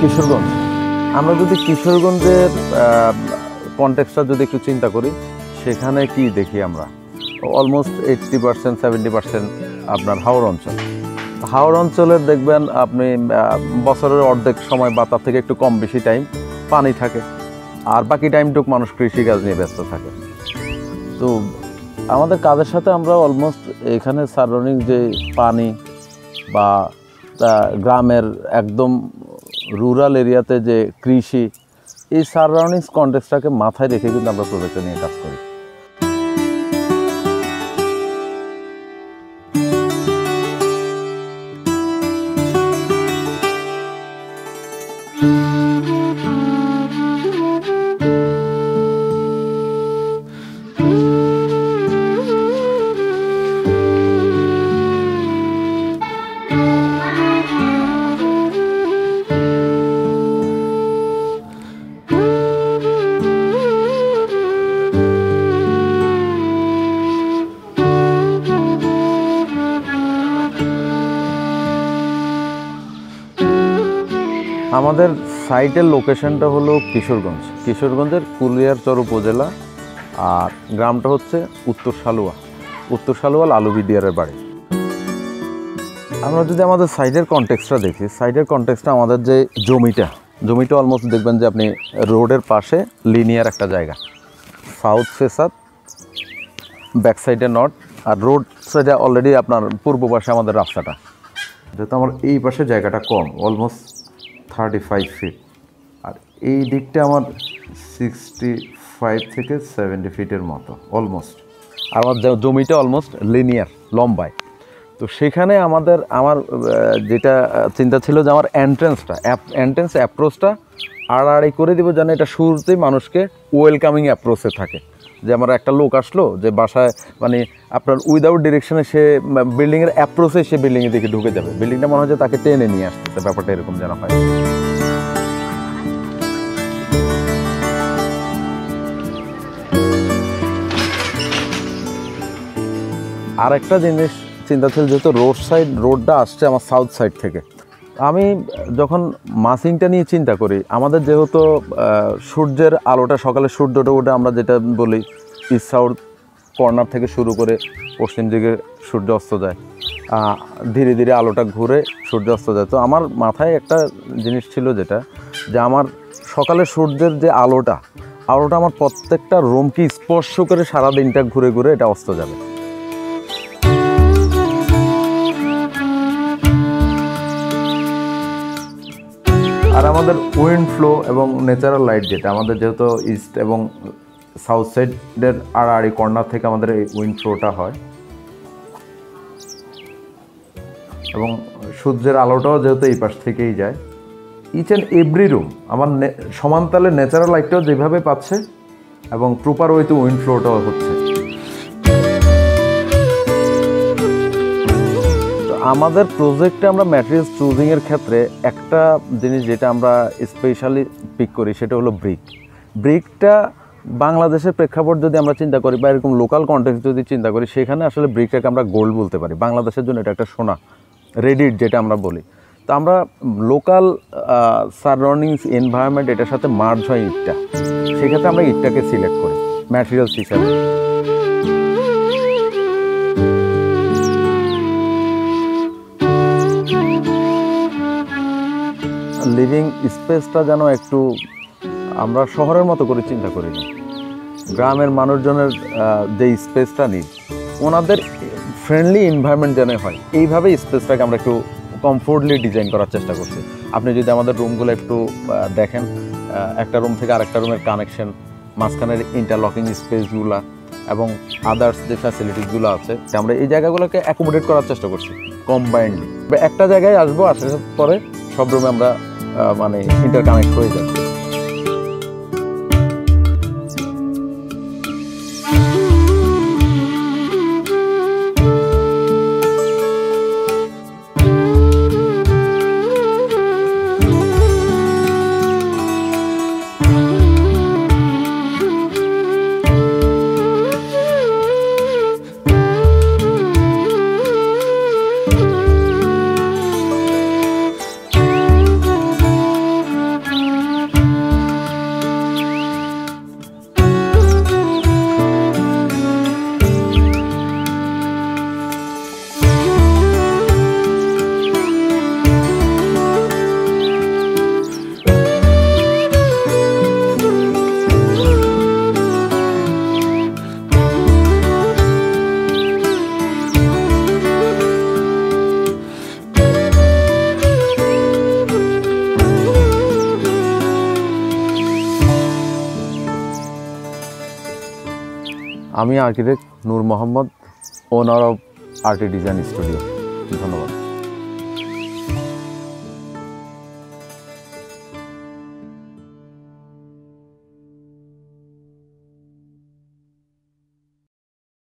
কিশোরগঞ্জ, আমরা যদি কিশোরগঞ্জের কনটেক্সটটা যদি একটু চিন্তা করি, সেখানে কি দেখি আমরা অলমোস্ট 80% 70% আপনার হাওর অঞ্চল। হাওর অঞ্চলের দেখবেন আপনি বছরের অর্ধেক সময় বা তার থেকে একটু কম বেশি টাইম পানি থাকে, আর বাকি টাইমটুক মানুষ কৃষিকাজ নিয়ে ব্যস্ত থাকে। তো আমাদের কাজের সাথে আমরা অলমোস্ট এখানে সারাউন্ডিং যে পানি বা গ্রামের একদম রুরাল এরিয়াতে যে কৃষি, এই সারাউন্ডিংস কনটেক্সটটাকে মাথায় রেখে কিন্তু আমরা প্রজেক্টটা নিয়ে কাজ করি। আমাদের সাইটের লোকেশনটা হলো কিশোরগঞ্জ, কিশোরগঞ্জের কুলিয়ারচর উপজেলা, আর গ্রামটা হচ্ছে উত্তর সালুয়া লালু বিডিআরের বাড়ি। আমরা যদি আমাদের সাইটের কনটেক্সটটা দেখি, সাইটের কনটেক্সটটা আমাদের যে জমিটা অলমোস্ট দেখবেন যে আপনি রোডের পাশে লিনিয়ার একটা জায়গা, সাউথ ফেসাদ, ব্যাক সাইডে নর্থ, আর রোড সাইডে অলরেডি আপনার পূর্ব পাশে আমাদের রাস্তাটা। যেহেতু আমার এই পাশে জায়গাটা কম, অলমোস্ট 35 ফিট, আর এই দিকটা আমার 65 থেকে 70 ফিটের মতো অলমোস্ট। আর আমার জমিটা অলমোস্ট লিনিয়ার লম্বায়। তো সেখানে আমার যেটা চিন্তা ছিল যে আমার এন্ট্রেন্স অ্যাপ্রোচটা আড়াআড়ি করে দিব, যেন এটা শুরুতেই মানুষকে ওয়েলকামিং অ্যাপ্রোচে থাকে। যে আমার একটা লোক আসলো যে বাসায় মানে আপনার উইদাউট ডিরেকশনে সে বিল্ডিংয়ের অ্যাপ্রোচে সে বিল্ডিংয়ের দিকে ঢুকে যাবে, বিল্ডিংটা মনে হয় যে তাকে টেনে নিয়ে আসতেছে, ব্যাপারটা এরকম যেন হয়। আর একটা জিনিস চিন্তা ছিল, যেহেতু রোডটা আসছে আমার সাউথ সাইড থেকে, আমি যখন মাসিংটা নিয়ে চিন্তা করি, আমাদের যেহেতু সূর্যের আলোটা সকালে সূর্যটা ওঠে, আমরা যেটা বলি ইস্ট সাউথ কর্নার থেকে শুরু করে পশ্চিম দিকে সূর্য অস্ত যায়, ধীরে ধীরে আলোটা ঘুরে সূর্য অস্ত যায়। তো আমার মাথায় একটা জিনিস ছিল যেটা, যে আমার সকালে সূর্যের যে আলোটা আমার প্রত্যেকটা রুমকে স্পর্শ করে সারা দিনটা ঘুরে ঘুরে এটা অস্ত যাবে। আর আমাদের উইন্ড ফ্লো এবং ন্যাচারাল লাইট, যেটা আমাদের যেহেতু ইস্ট এবং সাউথ সাইডের আড়াআড়ি কর্নার থেকে আমাদের এই উইন্ড ফ্লোটা হয়, এবং সূর্যের আলোটাও যেহেতু এই পাশ থেকেই যায়, ইচ অ্যান্ড এভরি রুম আমার সমানতালে ন্যাচারাল লাইটটাও যেভাবে পাচ্ছে এবং প্রপার ওয়েতে উইন্ড ফ্লোটাও হচ্ছে। আমাদের প্রজেক্টে আমরা ম্যাটেরিয়ালস চুজিংয়ের ক্ষেত্রে একটা জিনিস যেটা আমরা স্পেশালি পিক করি, সেটা হলো ব্রিকটা বাংলাদেশের প্রেক্ষাপট যদি আমরা চিন্তা করি বা এরকম লোকাল কন্টেক্সট যদি চিন্তা করি, সেখানে আসলে ব্রিকটাকে আমরা গোল্ড বলতে পারি। বাংলাদেশের জন্য এটা একটা সোনা, রেডিট যেটা আমরা বলি। তো আমরা লোকাল সারাউন্ডিংস এনভায়রনমেন্ট এটার সাথে মার্জ হয় ইটটা, সেক্ষেত্রে আমরা ইটটাকে সিলেক্ট করি ম্যাটেরিয়ালস হিসাবে। লিভিং স্পেসটা যেন একটু আমরা শহরের মতো করে চিন্তা করি না, গ্রামের মানুষজনের যে স্পেসটা নিই ওনাদের ফ্রেন্ডলি এনভায়রনমেন্ট যেন হয়, এইভাবে স্পেসটাকে আমরা একটু কমফোর্টলি ডিজাইন করার চেষ্টা করছি। আপনি যদি আমাদের রুমগুলো একটু দেখেন, একটা রুম থেকে আরেকটা রুমের কানেকশন, মাঝখানের ইন্টারলকিং স্পেসগুলো এবং আদার্স যে ফ্যাসিলিটিসগুলো আছে, আমরা এই জায়গাগুলোকে অ্যাকোমোডেট করার চেষ্টা করছি কম্বাইন্ডলি। একটা জায়গায় আসবো, আসার পরে সব রুমে আমরা মানে ইন্টারকানেক্ট হয়ে যাবে। আমি architect Noor Mohammad, owner of arty design studio. ধন্যবাদ।